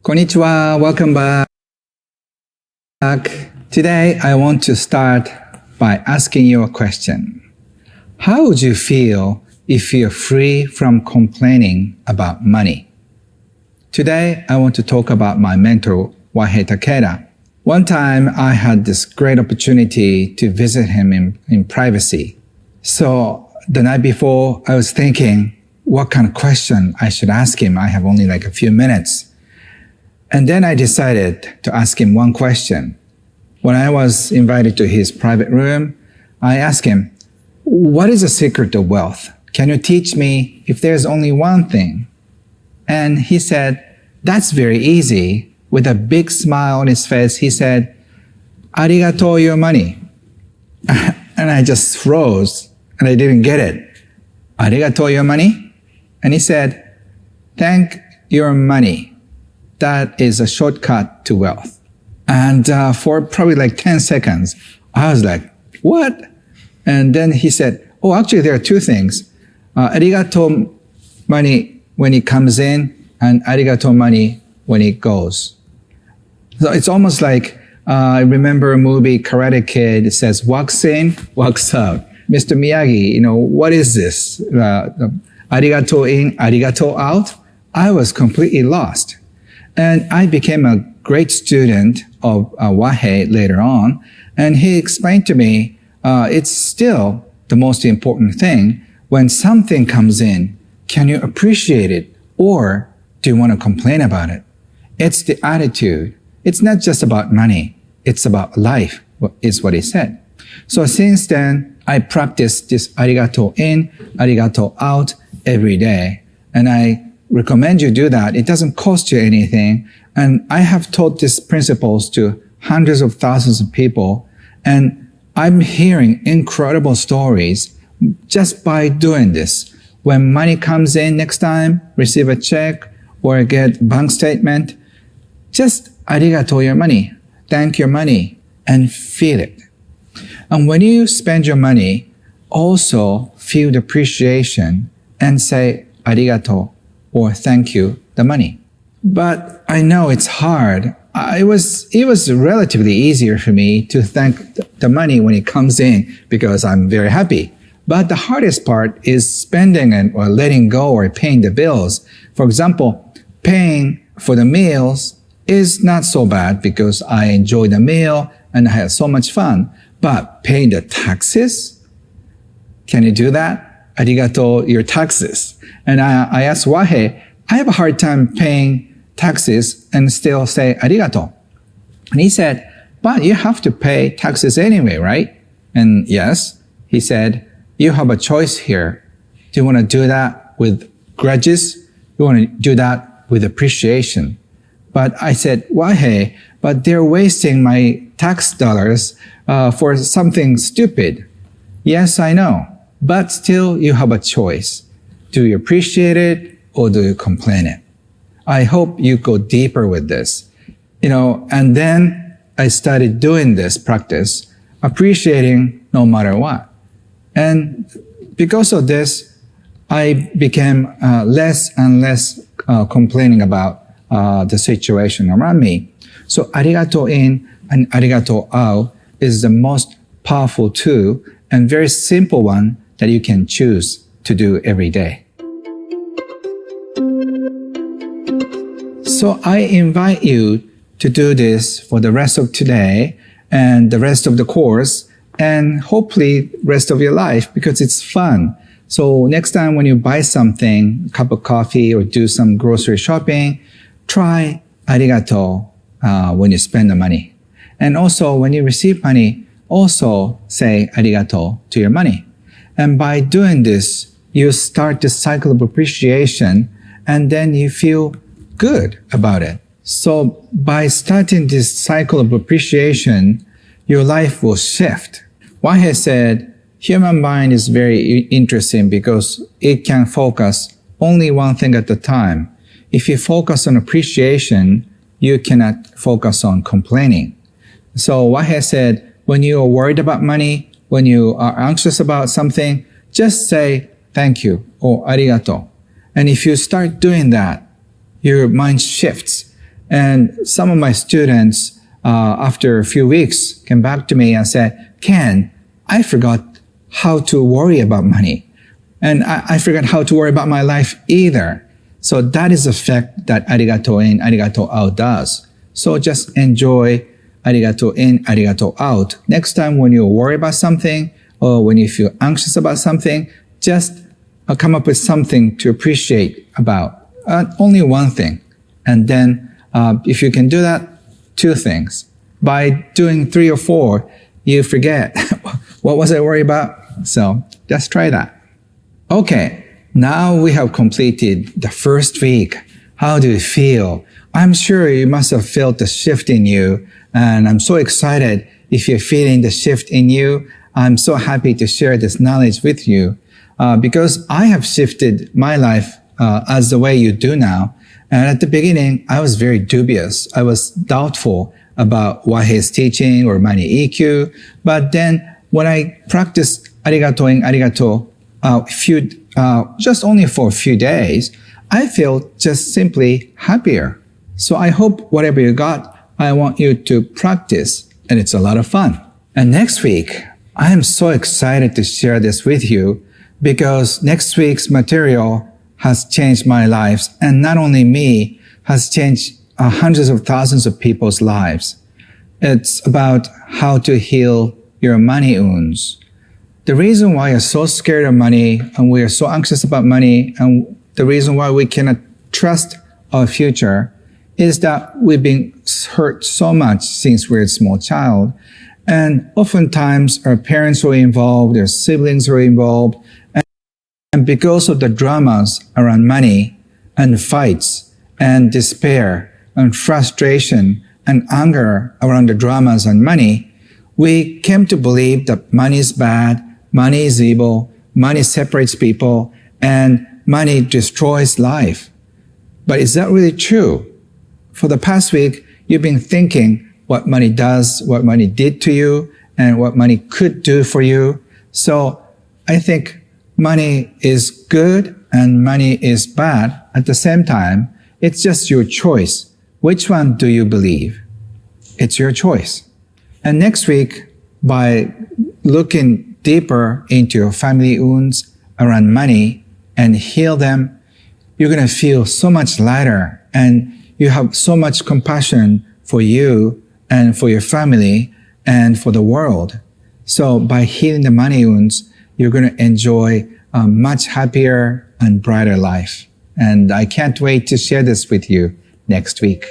Konnichiwa, welcome back. Today, I want to start by asking you a question. How would you feel if you're free from complaining about money? Today, I want to talk about my mentor, Wahei Takeda. One time, I had this great opportunity to visit him in privacy. So the night before, I was thinking what kind of question I should ask him. I have only like a few minutes. And then I decided to ask him one question. When I was invited to his private room, I asked him, what is the secret of wealth? Can you teach me if there's only one thing? And he said, that's very easy. With a big smile on his face, he said, Arigato your money. And I just froze and I didn't get it. Arigato your money? And he said, thank your money. That is a shortcut to wealth. And for probably like 10 seconds, I was like, what? And then he said, oh, actually, there are two things. Arigato money when it comes in and arigato money when it goes. So it's almost like, I remember a movie, Karate Kid, it says, walks in, walks out. Mr. Miyagi, what is this? Arigato in, arigato out? I was completely lost. And I became a great student of Wahei later on, and he explained to me, it's still the most important thing. When something comes in, can you appreciate it, or do you want to complain about it? It's the attitude. It's not just about money. It's about life, is what he said. So since then, I practice this arigato in, arigato out every day. And I recommend you do that. It doesn't cost you anything. And I have taught these principles to hundreds of thousands of people. And I'm hearing incredible stories just by doing this. When money comes in next time, receive a check or get bank statement, just arigato your money, thank your money, and feel it. And when you spend your money, also feel the appreciation and say arigato or thank you, the money. But I know it's hard. It was relatively easier for me to thank the money when it comes in because I'm very happy. But the hardest part is spending it or letting go or paying the bills. For example, paying for the meals is not so bad because I enjoy the meal and I had so much fun. But paying the taxes? Can you do that? Arigato, your taxes. And I asked Wahei, I have a hard time paying taxes and still say arigato. And he said, but you have to pay taxes anyway, right? And yes, he said, you have a choice here. Do you want to do that with grudges? Do you want to do that with appreciation? But I said, Wahei, but they're wasting my tax dollars for something stupid. Yes, I know. But still, you have a choice. Do you appreciate it or do you complain it? I hope you go deeper with this. And then I started doing this practice, appreciating no matter what. And because of this, I became less and less complaining about the situation around me. So arigato in and arigato out is the most powerful tool and very simple one that you can choose to do every day. So I invite you to do this for the rest of today and the rest of the course and hopefully rest of your life because it's fun. So next time when you buy something, a cup of coffee or do some grocery shopping, try arigato when you spend the money. And also when you receive money, also say arigato to your money. And by doing this, you start the cycle of appreciation and then you feel good about it. So by starting this cycle of appreciation, your life will shift. Wahei said, human mind is very interesting because it can focus only one thing at a time. If you focus on appreciation, you cannot focus on complaining. So Wahei said, when you are worried about money, when you are anxious about something, just say thank you or arigato. And if you start doing that, your mind shifts And some of my students, after a few weeks, came back to me and said, Ken, I forgot how to worry about money. And I forgot how to worry about my life either. So that is the effect that arigato in, arigato out does. So just enjoy arigato in, arigato out. Next time when you worry about something or when you feel anxious about something, just come up with something to appreciate about. Only one thing. And then if you can do that, two things. By doing 3 or 4, you forget what was I worried about. So just try that. Okay, now we have completed the first week. How do you feel? I'm sure you must have felt the shift in you, and I'm so excited if you're feeling the shift in you. I'm so happy to share this knowledge with you because I have shifted my life as the way you do now. And at the beginning, I was very dubious. I was doubtful about what he's teaching or money EQ. But then when I practiced arigato in arigato just only for a few days, I feel just simply happier. So I hope whatever you got, I want you to practice, and it's a lot of fun. And next week, I am so excited to share this with you because next week's material has changed my life, and not only me, has changed hundreds of thousands of people's lives. It's about how to heal your money wounds. The reason why you're so scared of money and we are so anxious about money and the reason why we cannot trust our future is that we've been hurt so much since we're a small child. And oftentimes our parents were involved, their siblings were involved. And because of the dramas around money and fights and despair and frustration and anger around the dramas on money, we came to believe that money is bad, money is evil, money separates people, and money destroys life. But is that really true? For the past week, you've been thinking what money does, what money did to you, and what money could do for you. So I think money is good and money is bad at the same time. It's just your choice. Which one do you believe? It's your choice. And next week, by looking deeper into your family wounds around money and heal them, you're going to feel so much lighter and you have so much compassion for you and for your family and for the world. So by healing the money wounds, you're going to enjoy a much happier and brighter life. And I can't wait to share this with you next week.